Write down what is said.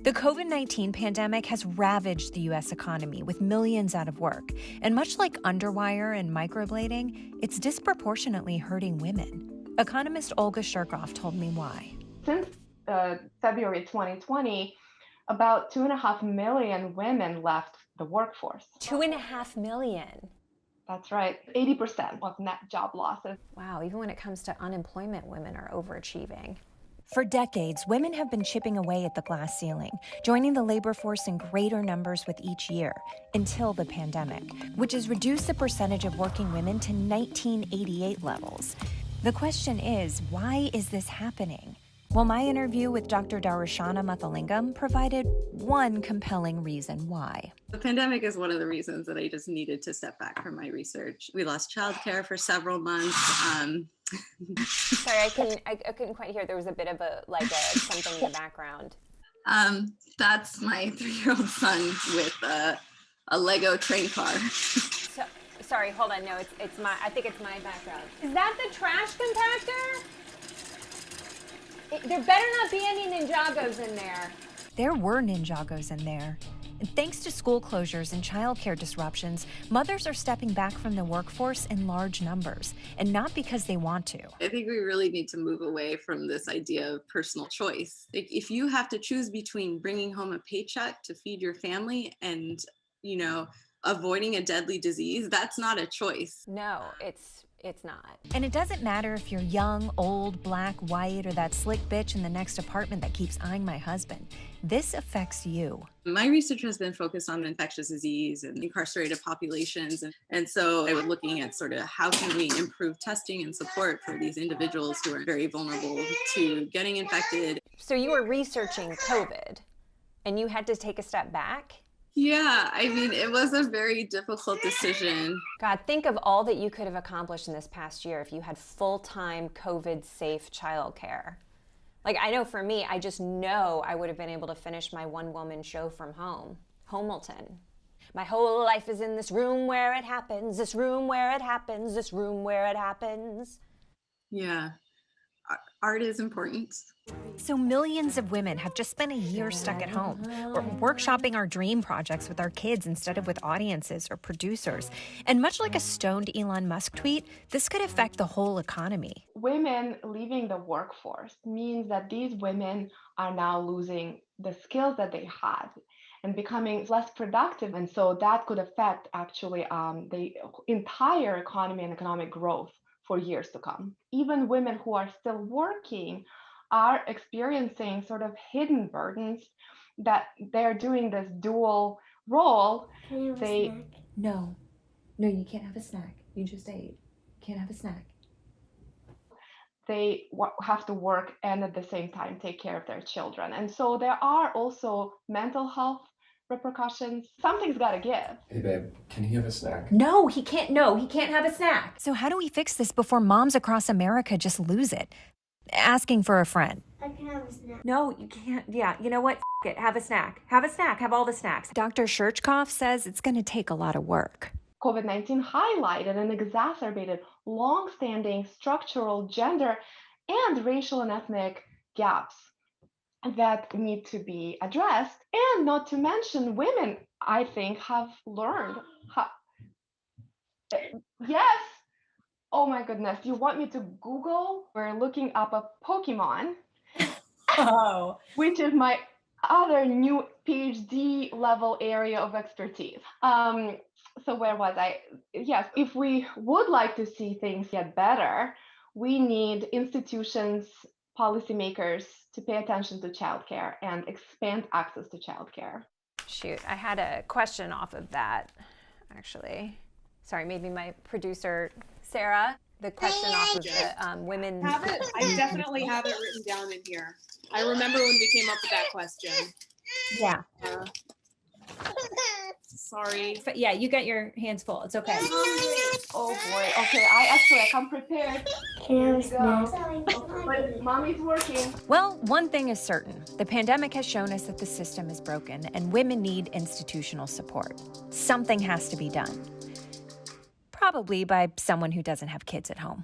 The COVID-19 pandemic has ravaged the U.S. economy with millions out of work. And much like underwire and microblading, it's disproportionately hurting women. Economist Olga Shurkoff told me why. Since February 2020, about 2.5 million women left the workforce. 2.5 million. That's right. 80% of net job losses. Wow, even when it comes to unemployment, women are overachieving. For decades, women have been chipping away at the glass ceiling, joining the labor force in greater numbers with each year, until the pandemic, which has reduced the percentage of working women to 1988 levels. The question is, why is this happening? Well, my interview with Dr. Darshana Mathalingam provided one compelling reason why. The pandemic is one of the reasons that I just needed to step back from my research. We lost childcare for several months. Sorry, I couldn't quite hear. There was a bit of something in the background. That's my 3-year-old son with a Lego train car. Sorry, hold on. No, I think it's my background. Is that the trash compactor? There better not be any Ninjagos in there. There were Ninjagos in there. And thanks to school closures and childcare disruptions, mothers are stepping back from the workforce in large numbers, and not because they want to. I think we really need to move away from this idea of personal choice. Like, if you have to choose between bringing home a paycheck to feed your family and, avoiding a deadly disease, that's not a choice. No, it's not. And it doesn't matter if you're young, old, black, white, or that slick bitch in the next apartment that keeps eyeing my husband. This affects you. My research has been focused on infectious disease and incarcerated populations. And so I was looking at sort of how can we improve testing and support for these individuals who are very vulnerable to getting infected. So you were researching COVID and you had to take a step back? Yeah, it was a very difficult decision. God, think of all that you could have accomplished in this past year if you had full-time COVID-safe childcare. Like, I know for me, I just know I would have been able to finish my one-woman show from home, Homelton. My whole life is in this room where it happens, this room where it happens, this room where it happens. Yeah, art is important. So millions of women have just spent a year stuck at home, or workshopping our dream projects with our kids instead of with audiences or producers. And much like a stoned Elon Musk tweet, this could affect the whole economy. Women leaving the workforce means that these women are now losing the skills that they had and becoming less productive. And so that could affect actually the entire economy and economic growth for years to come. Even women who are still working are experiencing sort of hidden burdens that they're doing this dual role. Can I have a snack? No, you can't have a snack. You just ate. You can't have a snack. They have to work and at the same time take care of their children. And so there are also mental health repercussions. Something's got to give. Hey babe, can he have a snack? No, he can't have a snack. So how do we fix this before moms across America just lose it? Asking for a friend. I can have a snack. No, you can't. Yeah, you know what? It. Have a snack. Have a snack. Have all the snacks. Dr. Shurkoff says it's going to take a lot of work. COVID-19 highlighted and exacerbated long-standing structural gender and racial and ethnic gaps that need to be addressed. And not to mention, women, I think, have learned how. Yes. Oh my goodness. You want me to Google? We're looking up a Pokemon. Oh. Which is my other new PhD level area of expertise. So where was I? Yes, if we would like to see things get better, we need institutions, policymakers to pay attention to childcare and expand access to childcare. Shoot, I had a question off of that, actually. Sorry, maybe my producer, Sarah, the question off of the women. I definitely have it written down in here. I remember when we came up with that question. Yeah. Sorry. But yeah, you got your hands full. It's okay. Oh boy. Okay, I come prepared. Here we go. But mommy's working. Well, one thing is certain. The pandemic has shown us that the system is broken and women need institutional support. Something has to be done. Probably by someone who doesn't have kids at home.